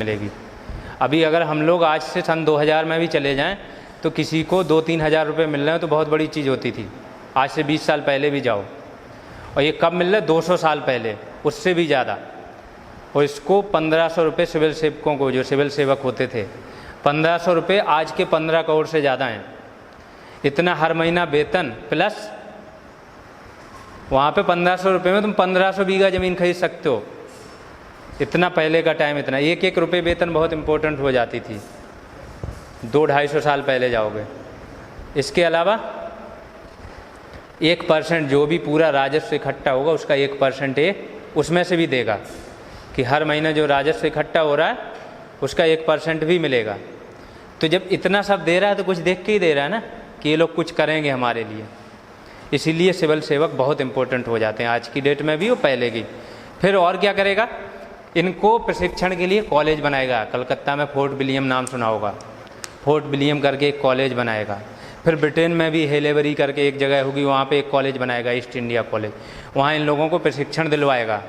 मिलेगी। अभी अगर हम लोग आज से सन 2000 में भी चले जाएं तो किसी को 2-3 हज़ार रुपये मिल रहे हैं तो बहुत बड़ी चीज़ होती थी। आज से 20 साल पहले भी जाओ, और ये कब मिल रहा है? 200 साल पहले, उससे भी ज़्यादा। और इसको 1500 रुपये सिविल सेवकों को, जो सिविल सेवक होते थे, 1500 रुपये आज के 15 करोड़ से ज़्यादा हैं। इतना हर महीना वेतन प्लस वहाँ पे 1500 रुपये में तुम 1500 बीघा ज़मीन खरीद सकते हो। इतना पहले का टाइम, इतना 1-1 रुपये वेतन बहुत इम्पोर्टेंट हो जाती थी। 200-250 साल पहले जाओगे। इसके अलावा 1% जो भी पूरा राजस्व इकट्ठा होगा उसका 1% उसमें से भी देगा, कि हर महीने जो राजस्व इकट्ठा हो रहा है उसका 1% भी मिलेगा। तो जब इतना सब दे रहा है तो कुछ देख के ही दे रहा है ना, कि ये लोग कुछ करेंगे हमारे लिए। इसीलिए सिविल सेवक बहुत इम्पोर्टेंट हो जाते हैं आज की डेट में भी और पहले की। फिर और क्या करेगा? इनको प्रशिक्षण के लिए कॉलेज बनाएगा। कलकत्ता में फोर्ट विलियम नाम सुना होगा, फोर्ट विलियम करके एक कॉलेज बनाएगा। फिर ब्रिटेन में भी हेलेबरी करके एक जगह होगी, वहाँ पे एक कॉलेज बनाएगा, ईस्ट इंडिया कॉलेज। वहाँ इन लोगों को प्रशिक्षण दिलवाएगा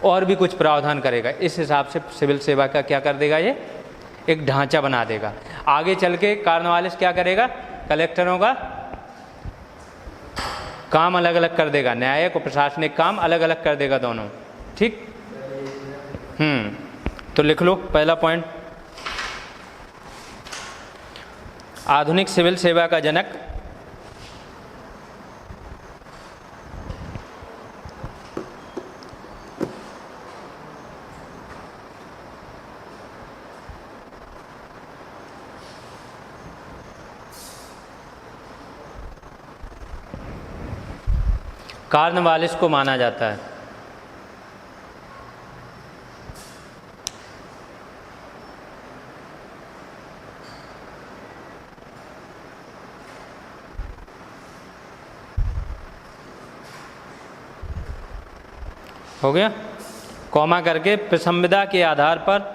और भी कुछ प्रावधान करेगा। इस हिसाब से सिविल सेवा का क्या कर देगा? ये एक ढांचा बना देगा। आगे चल के कार्नवालिस क्या करेगा? कलेक्टरों का काम अलग अलग कर देगा, न्यायिक और प्रशासनिक काम अलग अलग कर देगा दोनों। ठीक। तो लिख लो पहला पॉइंट, आधुनिक सिविल सेवा का जनक कार्नवालिस को माना जाता है। हो गया? कॉमा करके संविदा के आधार पर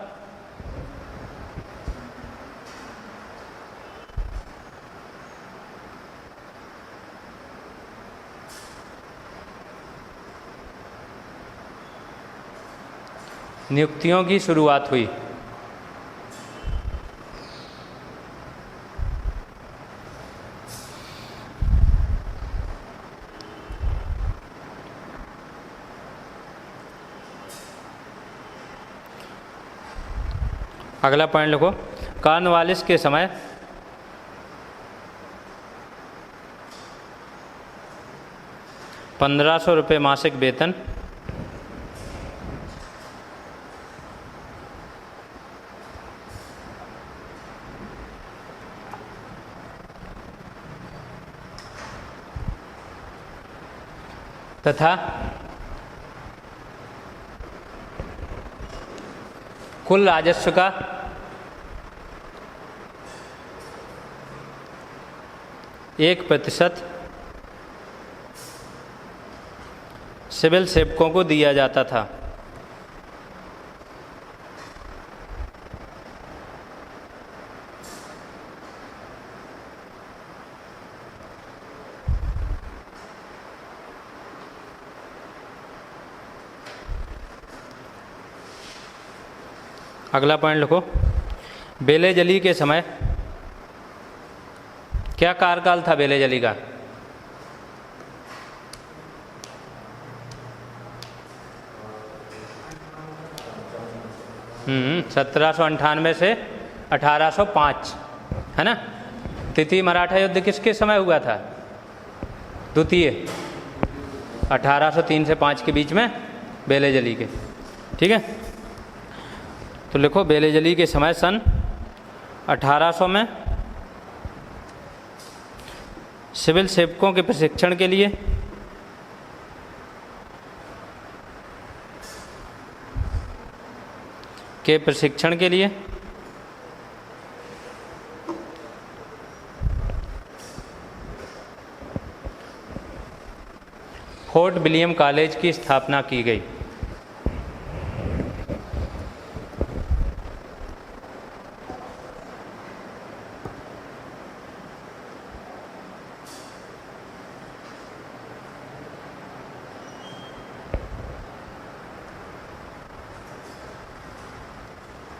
नियुक्तियों की शुरुआत हुई। अगला पॉइंट लिखो, कार्नवालिस के समय ₹1500 मासिक वेतन तथा कुल राजस्व का 1% सिविल सेवकों को दिया जाता था। अगला पॉइंट लिखो, बेले जली के समय क्या कार्यकाल था बेले जली का? हम्म, 1798 से 1805, है ना? तृतीय मराठा युद्ध किसके समय हुआ था? द्वितीय, 1803 से 5 के बीच में बेले जली के। ठीक है, तो लिखो बेले जली के समय सन 1800 में सिविल सेवकों के प्रशिक्षण के लिए फोर्ट विलियम कॉलेज की स्थापना की गई।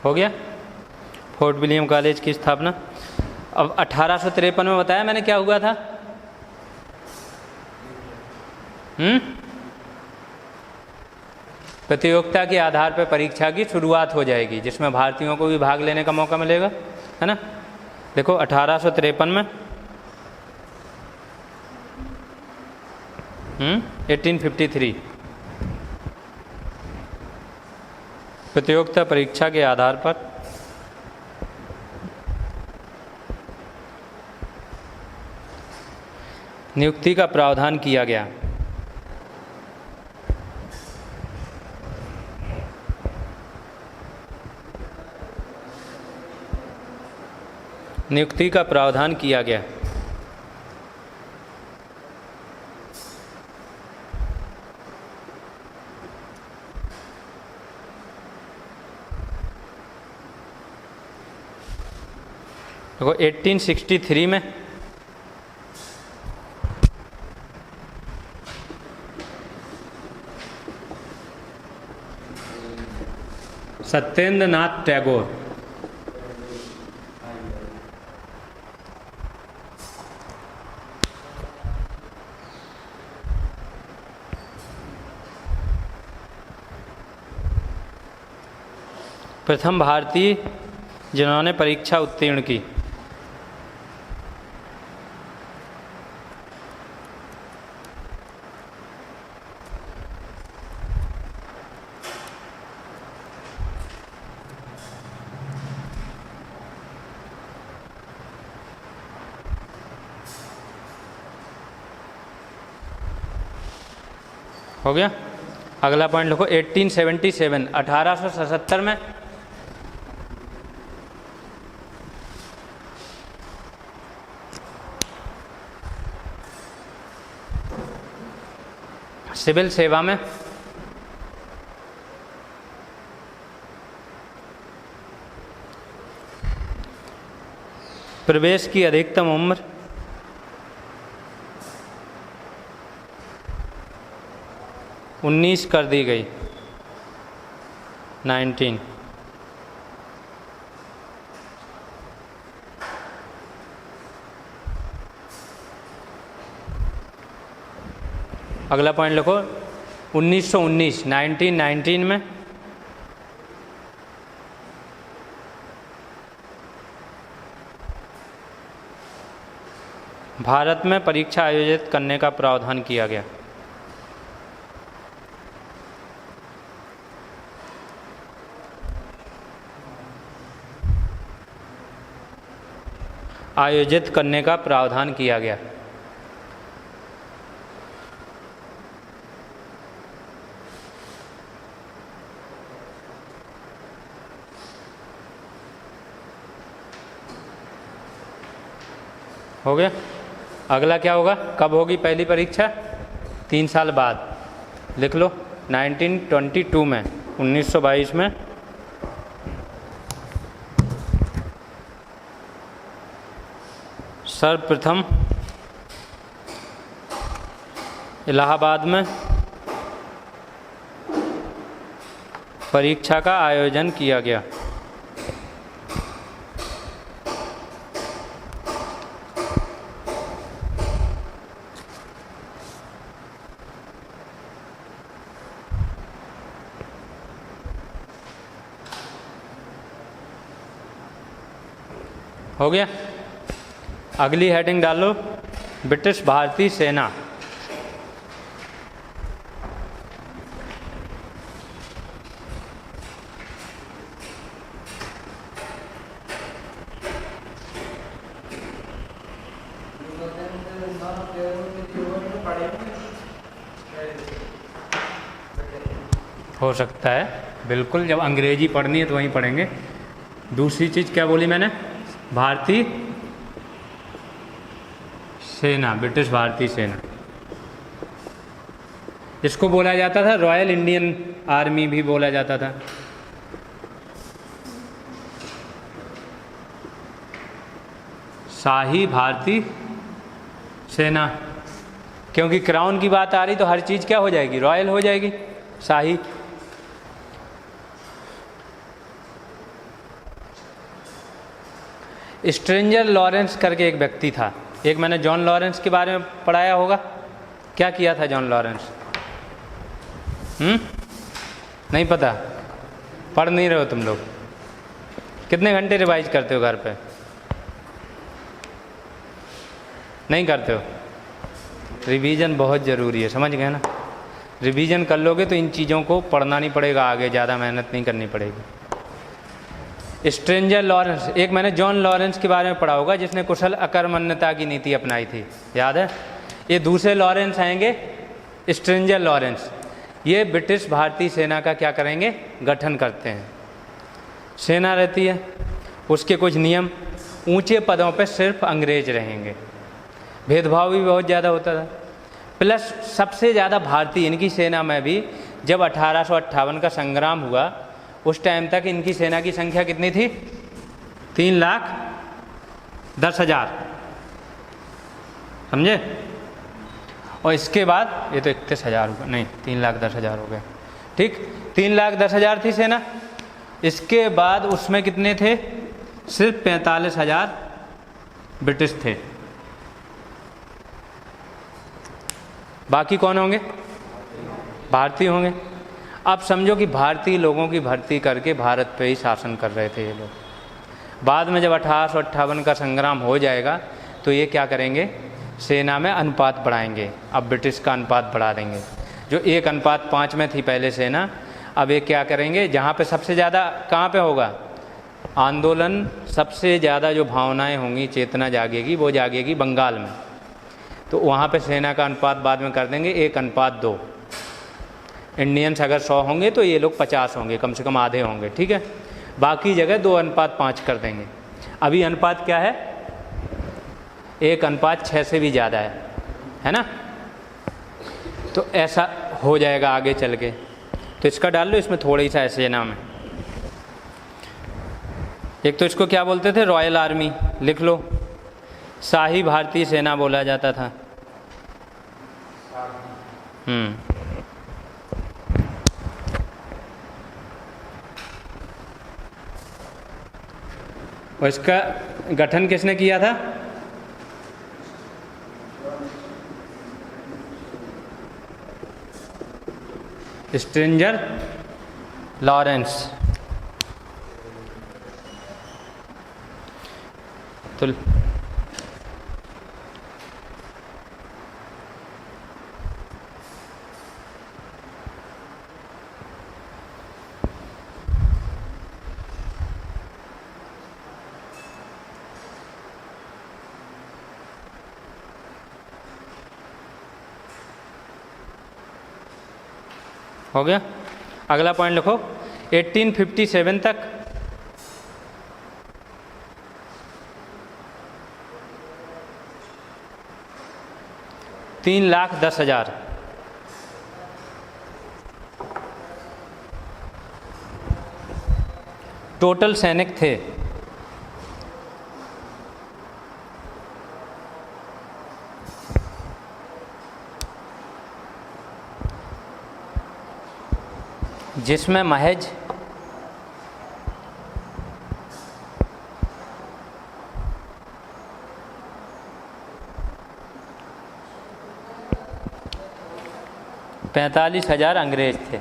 हो गया। फोर्ट विलियम कॉलेज की स्थापना। अब 1853 में बताया मैंने क्या हुआ था। प्रतियोगिता के आधार पर परीक्षा की शुरुआत हो जाएगी, जिसमें भारतीयों को भी भाग लेने का मौका मिलेगा, है ना। देखो 1853 में 1853 प्रतियोगिता परीक्षा के आधार पर नियुक्ति का प्रावधान किया गया। नियुक्ति का प्रावधान किया गया। देखो 1863 में सत्येंद्र नाथ टैगोर प्रथम भारतीय जिन्होंने परीक्षा उत्तीर्ण की। हो गया। अगला पॉइंट लिखो 1877 1877 में सिविल सेवा में प्रवेश की अधिकतम उम्र 19 कर दी गई, 19। अगला पॉइंट लिखो 1919 1919 में भारत में परीक्षा आयोजित करने का प्रावधान किया गया। आयोजित करने का प्रावधान किया गया। हो गया। अगला क्या होगा, कब होगी पहली परीक्षा? 3 साल बाद। लिख लो 1922 में 1922 में सर्वप्रथम इलाहाबाद में परीक्षा का आयोजन किया गया। हो गया। अगली हेडिंग डालो, ब्रिटिश भारतीय सेना। हो सकता है, बिल्कुल। जब अंग्रेजी पढ़नी है तो वहीं पढ़ेंगे। दूसरी चीज़ क्या बोली मैंने? भारतीय सेना, ब्रिटिश भारतीय सेना। इसको बोला जाता था रॉयल इंडियन आर्मी भी बोला जाता था। शाही भारतीय सेना, क्योंकि क्राउन की बात आ रही तो हर चीज़ क्या हो जाएगी? रॉयल हो जाएगी, शाही। स्ट्रेंजर लॉरेंस करके एक व्यक्ति था, एक मैंने जॉन लॉरेंस के बारे में पढ़ाया होगा। क्या किया था जॉन लॉरेंस? नहीं पता? पढ़ नहीं रहे हो तुम लोग? कितने घंटे रिवाइज करते हो घर पे? नहीं करते हो? रिवीजन बहुत ज़रूरी है, समझ गए ना? रिवीजन कर लोगे तो इन चीज़ों को पढ़ना नहीं पड़ेगा, आगे ज़्यादा मेहनत नहीं करनी पड़ेगी। स्ट्रेंजर लॉरेंस, एक मैंने जॉन लॉरेंस के बारे में पढ़ा होगा जिसने कुशल अकर्मण्यता की नीति अपनाई थी, याद है? ये दूसरे लॉरेंस आएंगे, स्ट्रेंजर लॉरेंस। ये ब्रिटिश भारतीय सेना का क्या करेंगे? गठन करते हैं। सेना रहती है, उसके कुछ नियम, ऊंचे पदों पर सिर्फ अंग्रेज रहेंगे, भेदभाव भी बहुत ज़्यादा होता था। प्लस सबसे ज़्यादा भारतीय इनकी सेना में भी, जब 1858 का संग्राम हुआ उस टाइम तक इनकी सेना की संख्या कितनी थी? 3,10,000, समझे? और इसके बाद ये तो 31,000 हुआ, नहीं 3,10,000 हो गए, ठीक। 3,10,000 थी सेना। इसके बाद उसमें कितने थे? सिर्फ 45,000 ब्रिटिश थे। बाकी कौन होंगे? भारतीय होंगे। अब समझो कि भारतीय लोगों की भर्ती करके भारत पे ही शासन कर रहे थे ये लोग। बाद में जब 1858 का संग्राम हो जाएगा तो ये क्या करेंगे? सेना में अनुपात बढ़ाएंगे। अब ब्रिटिश का अनुपात बढ़ा देंगे। जो 1:5 में थी पहले सेना, अब ये क्या करेंगे? जहाँ पे सबसे ज़्यादा कहाँ पे होगा आंदोलन, सबसे ज़्यादा जो भावनाएं होंगी, चेतना जागेगी, वो जागेगी बंगाल में। तो वहाँ पे सेना का अनुपात बाद में कर देंगे 1:2। इंडियंस अगर 100 होंगे तो ये लोग 50 होंगे, कम से कम आधे होंगे, ठीक है। बाकी जगह 2:5 कर देंगे। अभी अनुपात क्या है? 1:6 से भी ज़्यादा है ना? तो ऐसा हो जाएगा आगे चल के। तो इसका डाल लो, इसमें थोड़ी सा ऐसे नाम है। एक तो इसको क्या बोलते थे? रॉयल आर्मी, लिख लो। शाही भारतीय सेना बोला जाता था। और इसका गठन किसने किया था? Stranger Lawrence. तो हो गया। अगला पॉइंट लिखो। 1857 तक $3,10,000 टोटल सैनिक थे। जिसमें महज $45,000 अंग्रेज थे।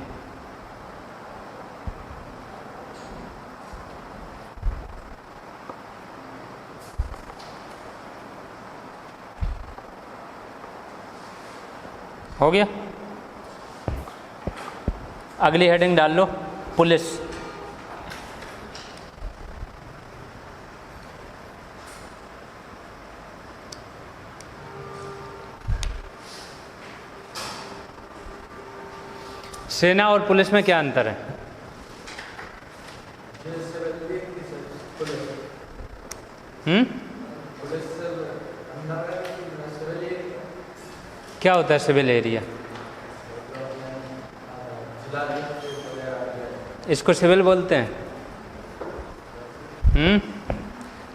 हो गया। अगली हेडिंग डाल लो, पुलिस। सेना और पुलिस में क्या अंतर है? क्या होता है सिविल एरिया? इसको सिविल बोलते हैं।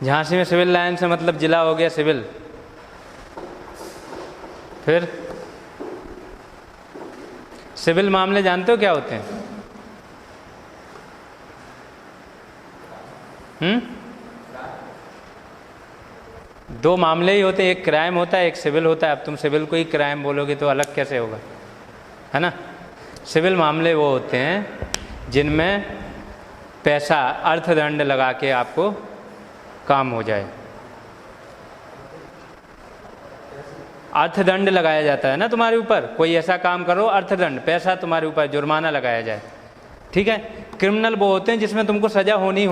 झांसी में सिविल लाइन से मतलब जिला हो गया सिविल। फिर सिविल मामले जानते हो क्या होते हैं? दो मामले ही होते हैं, एक क्राइम होता है, एक सिविल होता है। अब तुम सिविल को ही क्राइम बोलोगे तो अलग कैसे होगा, है ना। सिविल मामले वो होते हैं जिनमें पैसा अर्थदंड लगा के आपको काम हो जाए। अर्थदंड लगाया जाता है ना तुम्हारे ऊपर, कोई ऐसा काम करो, अर्थदंड, पैसा तुम्हारे ऊपर जुर्माना लगाया जाए, ठीक है। क्रिमिनल वो होते हैं जिसमें तुमको सजा होनी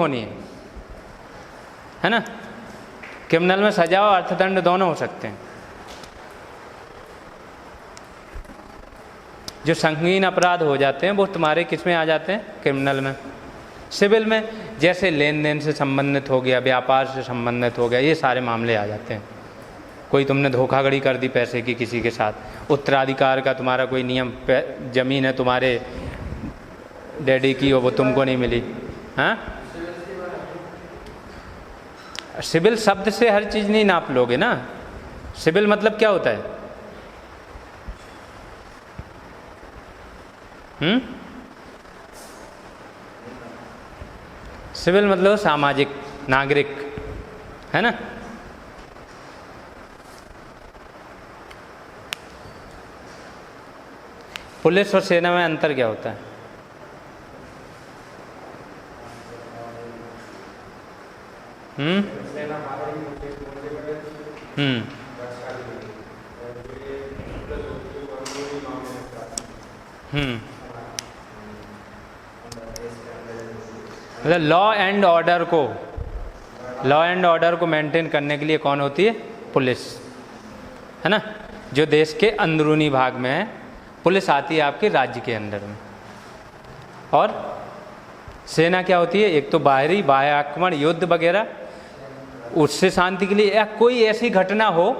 है ना। क्रिमिनल में सजा और अर्थदंड दोनों हो सकते हैं। जो संगीन अपराध हो जाते हैं वो तुम्हारे किस में आ जाते हैं, क्रिमिनल में। सिविल में जैसे लेन देन से संबंधित हो गया, व्यापार से संबंधित हो गया, ये सारे मामले आ जाते हैं। कोई तुमने धोखाधड़ी कर दी पैसे की किसी के साथ, उत्तराधिकार का तुम्हारा कोई नियम, जमीन है तुम्हारे डैडी की और वो तुमको नहीं मिली, हाँ। सिविल शब्द से हर चीज़ नहीं नाप लोगे ना। सिविल मतलब क्या होता है, सिविल मतलब सामाजिक, नागरिक, है ना। पुलिस और सेना में अंतर क्या होता है, मतलब लॉ एंड ऑर्डर को मेंटेन करने के लिए कौन होती है, पुलिस, है ना। जो देश के अंदरूनी भाग में है, पुलिस आती है आपके राज्य के अंदर में। और सेना क्या होती है, एक तो बाहरी, बाह्य आक्रमण, युद्ध वगैरह, उससे शांति के लिए, या कोई ऐसी घटना हो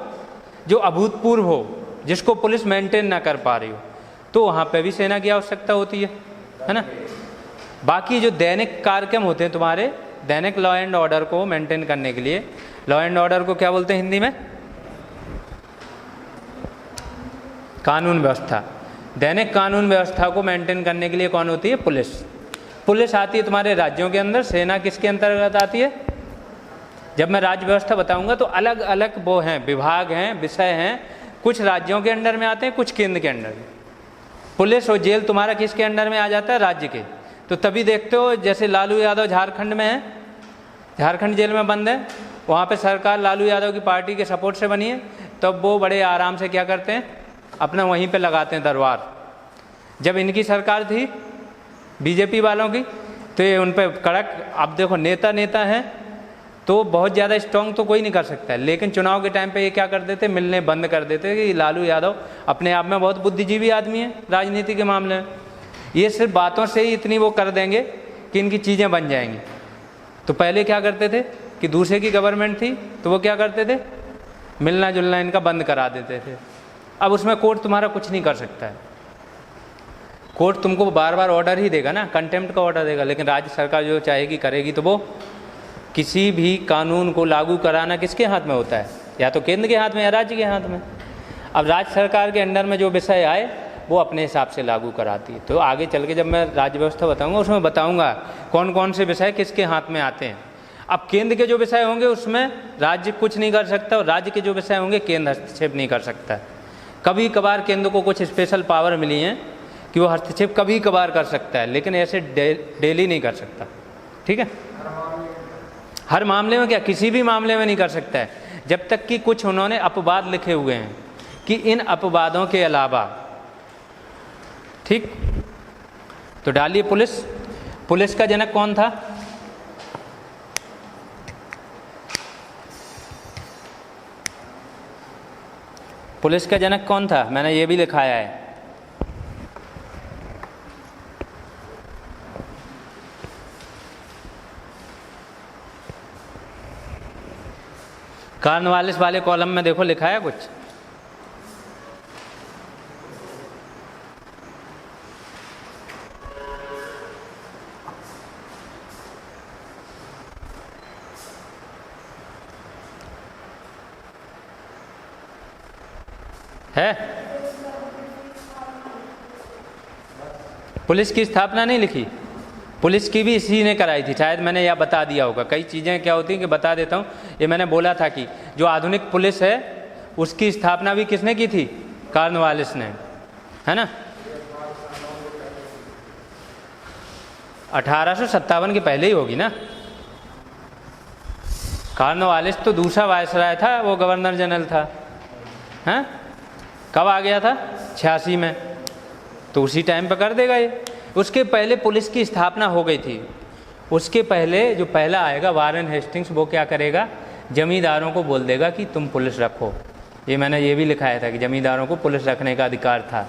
जो अभूतपूर्व हो जिसको पुलिस मेंटेन ना कर पा रही हो, तो वहाँ पे भी सेना की आवश्यकता होती है ना। बाकी जो दैनिक कार्यक्रम होते हैं तुम्हारे, दैनिक लॉ एंड ऑर्डर को मेंटेन करने के लिए, लॉ एंड ऑर्डर को क्या बोलते हैं हिंदी में, कानून व्यवस्था। दैनिक कानून व्यवस्था को मेंटेन करने के लिए कौन होती है, पुलिस। पुलिस आती है तुम्हारे राज्यों के अंदर, सेना किसके अंतर्गत आती है। जब मैं राज्य व्यवस्था बताऊंगा तो अलग अलग वो हैं, विभाग हैं, विषय हैं, कुछ राज्यों के अंडर में आते हैं, कुछ केंद्र के अंडर में। पुलिस और जेल तुम्हारा किसके अंडर में आ जाता है, राज्य के। तो तभी देखते हो जैसे लालू यादव झारखंड में है, झारखंड जेल में बंद है, वहाँ पे सरकार लालू यादव की पार्टी के सपोर्ट से बनी है, तब वो बड़े आराम से क्या करते हैं, अपना वहीं पे लगाते हैं दरबार। जब इनकी सरकार थी बीजेपी वालों की, तो ये उन पर कड़क, अब देखो नेता हैं तो बहुत ज़्यादा स्ट्रॉन्ग तो कोई नहीं कर सकता है, लेकिन चुनाव के टाइम पे ये क्या कर देते, मिलने बंद कर देते कि लालू यादव अपने आप में बहुत बुद्धिजीवी आदमी है राजनीति के मामले में। ये सिर्फ बातों से ही इतनी वो कर देंगे कि इनकी चीज़ें बन जाएंगी। तो पहले क्या करते थे कि दूसरे की गवर्नमेंट थी तो वो क्या करते थे, मिलना जुलना इनका बंद करा देते थे। अब उसमें कोर्ट तुम्हारा कुछ नहीं कर सकता है, कोर्ट तुमको बार बार ऑर्डर ही देगा ना, कंटेम्प्ट का ऑर्डर देगा, लेकिन राज्य सरकार जो चाहेगी करेगी। तो वो किसी भी कानून को लागू कराना किसके हाथ में होता है, या तो केंद्र के हाथ में या राज्य के हाथ में। अब राज्य सरकार के अंडर में जो विषय आए वो अपने हिसाब से लागू कराती है। तो आगे चल के जब मैं राज्य व्यवस्था बताऊंगा उसमें बताऊंगा कौन कौन से विषय किसके हाथ में आते हैं। अब केंद्र के जो विषय होंगे उसमें राज्य कुछ नहीं कर सकता, और राज्य के जो विषय होंगे केंद्र हस्तक्षेप नहीं कर सकता। कभी कभार केंद्र को कुछ स्पेशल पावर मिली हैं कि वो हस्तक्षेप कभी कभार कर सकता है, लेकिन ऐसे डेली नहीं कर सकता, ठीक है। हर मामले में क्या, किसी भी मामले में नहीं कर सकता है, जब तक कि कुछ उन्होंने अपवाद लिखे हुए हैं कि इन अपवादों के अलावा, ठीक। तो डालिए पुलिस का जनक कौन था, पुलिस का जनक कौन था, मैंने ये भी लिखाया है। कॉर्नवालिस वाले कॉलम में देखो लिखा है कुछ, है। पुलिस की स्थापना नहीं लिखी, पुलिस की भी इसी ने कराई थी, शायद मैंने यह बता दिया होगा। कई चीज़ें क्या होती हैं कि बता देता हूँ। ये मैंने बोला था कि जो आधुनिक पुलिस है उसकी स्थापना भी किसने की थी? कॉर्नवालिस ने, है ना। 1857 के पहले ही होगी ना। कॉर्नवालिस तो दूसरा वायसराय था, वो गवर्नर जनरल था, हैं? कब आ गया था? 86 में, तो उसी टाइम पर कर देगा ये। उसके पहले पुलिस की स्थापना हो गई थी। उसके पहले जो पहला आएगा वारेन हेस्टिंग्स, वो क्या करेगा? जमींदारों को बोल देगा कि तुम पुलिस रखो। ये मैंने ये भी लिखाया था कि जमींदारों को पुलिस रखने का अधिकार था,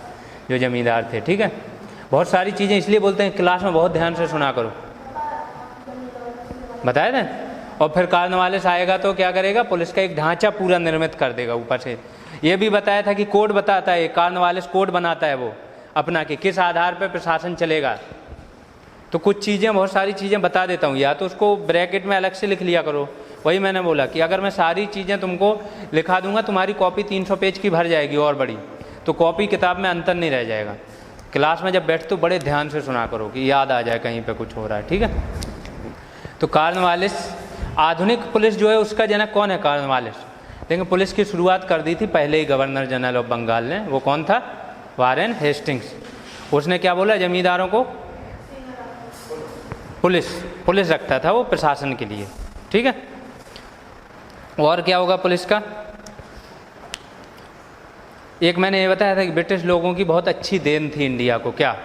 जो जमींदार थे, ठीक है। बहुत सारी चीज़ें इसलिए बोलते हैं क्लास में बहुत ध्यान से सुना करो, बताया ना। और फिर कॉर्नवालिस आएगा तो क्या करेगा? पुलिस का एक ढांचा पूरा निर्मित कर देगा ऊपर से। ये भी बताया था कि कोड बताता है, कॉर्नवालिस कोड बनाता है वो अपना, कि किस आधार पर प्रशासन चलेगा। तो कुछ चीज़ें, बहुत सारी चीज़ें बता देता हूँ, या तो उसको ब्रैकेट में अलग से लिख लिया करो। वही मैंने बोला कि अगर मैं सारी चीज़ें तुमको लिखा दूंगा, तुम्हारी कॉपी 300 पेज की भर जाएगी और बड़ी, तो कॉपी किताब में अंतर नहीं रह जाएगा। क्लास में जब बैठ तो बड़े ध्यान से सुना करो कि याद आ जाए कहीं पे कुछ हो रहा है, ठीक है। तो कॉर्नवालिस, आधुनिक पुलिस जो है उसका जनक कौन है? कॉर्नवालिस। लेकिन पुलिस की शुरुआत कर दी थी पहले ही गवर्नर जनरल ऑफ बंगाल ने। वो कौन था? Warren Hastings. उसने क्या बोला? जमींदारों को पुलिस रखता था वो प्रशासन के लिए, ठीक है। और क्या होगा पुलिस का? एक मैंने ये बताया था कि ब्रिटिश लोगों की बहुत अच्छी देन थी इंडिया को, क्या?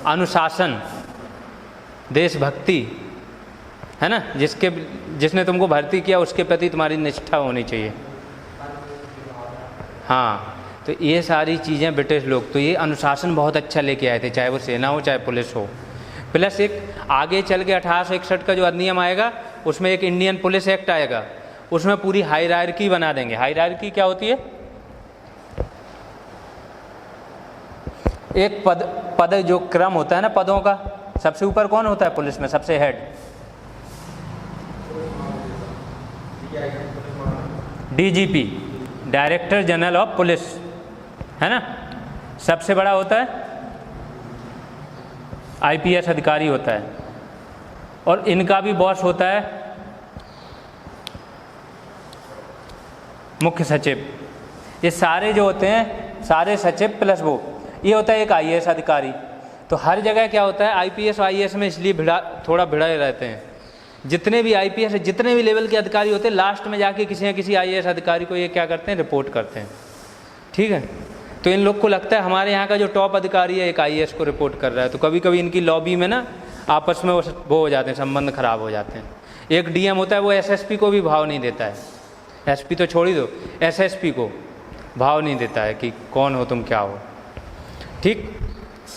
अनुशासन, देशभक्ति, है ना। जिसने तुमको भर्ती किया उसके प्रति तुम्हारी निष्ठा होनी चाहिए। हाँ, तो ये सारी चीज़ें ब्रिटिश लोग, तो ये अनुशासन बहुत अच्छा लेके आए थे, चाहे वो सेना हो चाहे पुलिस हो। प्लस एक आगे चल के 1861 का जो अधिनियम आएगा उसमें एक इंडियन पुलिस एक्ट आएगा, उसमें पूरी हायरार्की बना देंगे। हायरार्की क्या होती है? एक पद जो क्रम होता है ना पदों का, सबसे ऊपर कौन होता है पुलिस में? सबसे head DGP, director general of police, है ना। सबसे बड़ा होता है आईपीएस अधिकारी होता है, और इनका भी बॉस होता है मुख्य सचिव। ये सारे जो होते हैं, सारे सचिव प्लस वो, ये होता है एक आईएएस अधिकारी। तो हर जगह क्या होता है? आईपीएस आईएएस में इसलिए थोड़ा भिड़े रहते हैं। जितने भी आईपीएस, जितने भी लेवल के अधिकारी होते हैं, लास्ट में जाके किसी न किसी आईएएस अधिकारी को ये क्या करते हैं? रिपोर्ट करते हैं, ठीक है। तो इन लोग को लगता है हमारे यहाँ का जो टॉप अधिकारी है एक आईएएस को रिपोर्ट कर रहा है, तो कभी कभी इनकी लॉबी में ना आपस में वो हो जाते हैं, संबंध खराब हो जाते हैं। एक डीएम होता है, वो एसएसपी को भी भाव नहीं देता है, एसपी तो छोड़ ही दो, एसएसपी को भाव नहीं देता है कि कौन हो तुम, क्या हो, ठीक।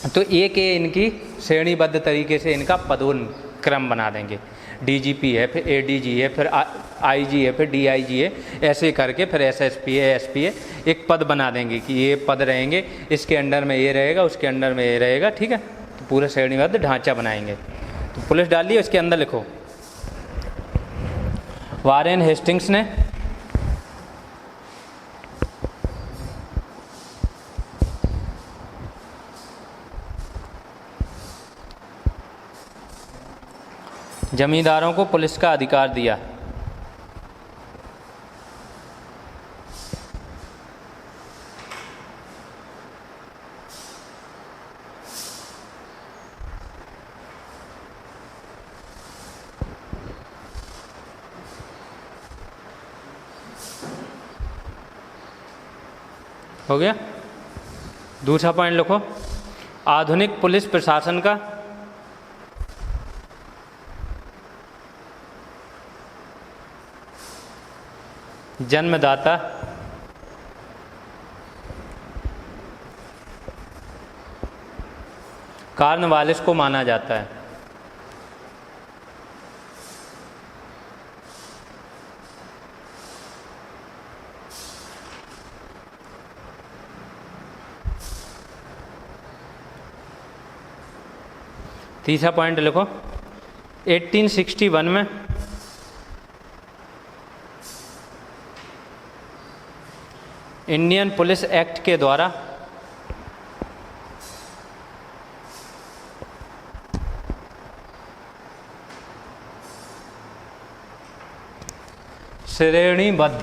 तो एक इनकी श्रेणीबद्ध तरीके से इनका पदोक्रम बना देंगे। डीजीपी है, फिर एडीजी है, फिर आईजी है, फिर डीआईजी है, ऐसे करके फिर एसएसपी है, एसपी है, एक पद बना देंगे कि ये पद रहेंगे, इसके अंडर में ये रहेगा, उसके अंडर में ये रहेगा, ठीक है। तो पूरा श्रेणीबद्ध ढांचा बनाएंगे। तो पुलिस डालिए, उसके अंदर लिखो वारेन हेस्टिंग्स ने जमींदारों को पुलिस का अधिकार दिया। हो गया। दूसरा पॉइंट लिखो, आधुनिक पुलिस प्रशासन का जन्मदाता कॉर्नवालिस को माना जाता है। तीसरा पॉइंट लिखो, 1861 में इंडियन पुलिस एक्ट के द्वारा श्रेणीबद्ध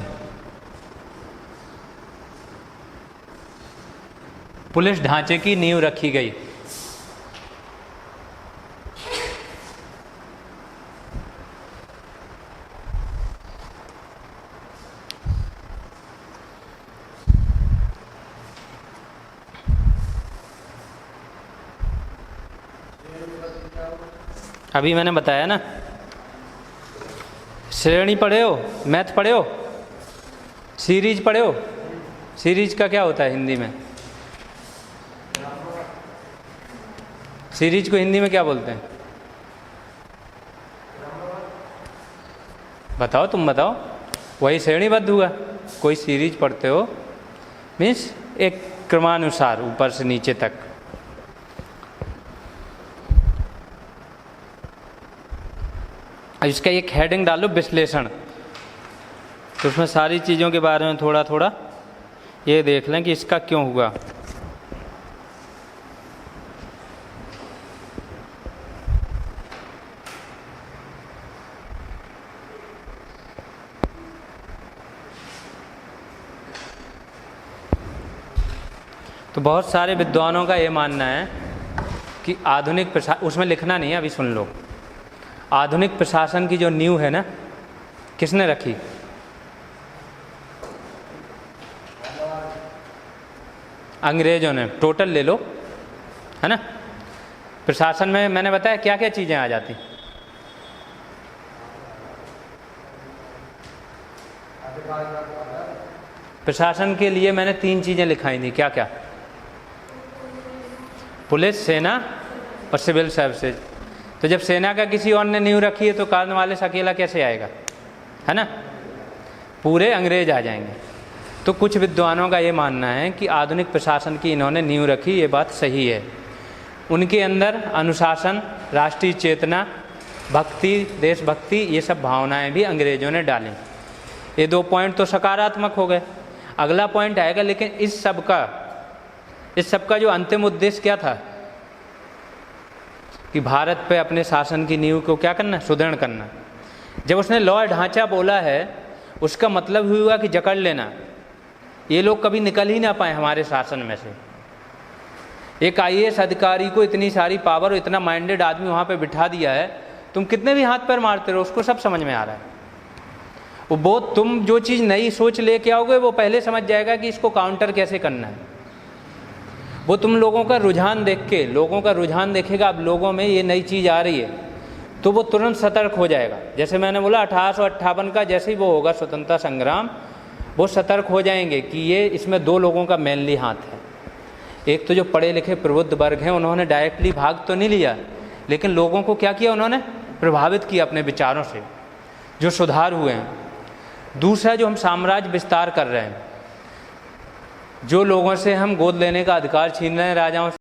पुलिस ढांचे की नींव रखी गई। अभी मैंने बताया ना, श्रेणी पढ़े हो, मैथ पढ़े हो, सीरीज पढ़े हो। सीरीज का क्या होता है हिंदी में? सीरीज को हिंदी में क्या बोलते हैं? बताओ, तुम बताओ। वही श्रेणीबद्ध हुआ। कोई सीरीज पढ़ते हो मीन्स एक क्रमानुसार ऊपर से नीचे तक। इसका एक हेडिंग डालो, विश्लेषण। तो उसमें सारी चीज़ों के बारे में थोड़ा थोड़ा ये देख लें कि इसका क्यों हुआ। तो बहुत सारे विद्वानों का ये मानना है कि आधुनिक प्रशासन, उसमें लिखना नहीं है, अभी सुन लो। आधुनिक प्रशासन की जो नींव है ना, किसने रखी? अंग्रेजों ने। टोटल ले लो, है ना। प्रशासन में मैंने बताया क्या क्या चीज़ें आ जाती। प्रशासन के लिए मैंने 3 चीज़ें लिखाई थी। क्या क्या? पुलिस, सेना और सिविल सर्विसेज। तो जब सेना का किसी और ने नींव रखी है तो कॉर्नवालिस अकेला कैसे आएगा, है ना। पूरे अंग्रेज आ जाएंगे। तो कुछ विद्वानों का ये मानना है कि आधुनिक प्रशासन की इन्होंने नींव रखी, ये बात सही है। उनके अंदर अनुशासन, राष्ट्रीय चेतना, भक्ति, देशभक्ति, ये सब भावनाएं भी अंग्रेजों ने डाली। ये 2 पॉइंट तो सकारात्मक हो गए। अगला पॉइंट आएगा, लेकिन इस सब का जो अंतिम उद्देश्य क्या था कि भारत पे अपने शासन की नींव को क्या करना, सुदृढ़ करना। जब उसने लॉ ढांचा बोला है, उसका मतलब हुआ कि जकड़ लेना। ये लोग कभी निकल ही ना पाए हमारे शासन में से। एक IAS अधिकारी को इतनी सारी पावर, इतना माइंडेड आदमी वहाँ पे बिठा दिया है, तुम कितने भी हाथ पैर मारते रहो, उसको सब समझ में आ रहा है। वो तुम जो चीज़ नई सोच लेके आओगे, वो पहले समझ जाएगा कि इसको काउंटर कैसे करना है। वो तुम लोगों का रुझान देखेगा, अब लोगों में ये नई चीज़ आ रही है तो वो तुरंत सतर्क हो जाएगा। जैसे मैंने बोला 1858 का जैसे ही वो होगा स्वतंत्रता संग्राम, वो सतर्क हो जाएंगे कि ये इसमें 2 लोगों का मेनली हाथ है। एक तो जो पढ़े लिखे प्रबुद्ध वर्ग हैं, उन्होंने डायरेक्टली भाग तो नहीं लिया, लेकिन लोगों को क्या किया, उन्होंने प्रभावित किया अपने विचारों से, जो सुधार हुए हैं। दूसरा, जो हम साम्राज्य विस्तार कर रहे हैं, जो लोगों से हम गोद लेने का अधिकार छीन रहे हैं राजाओं से,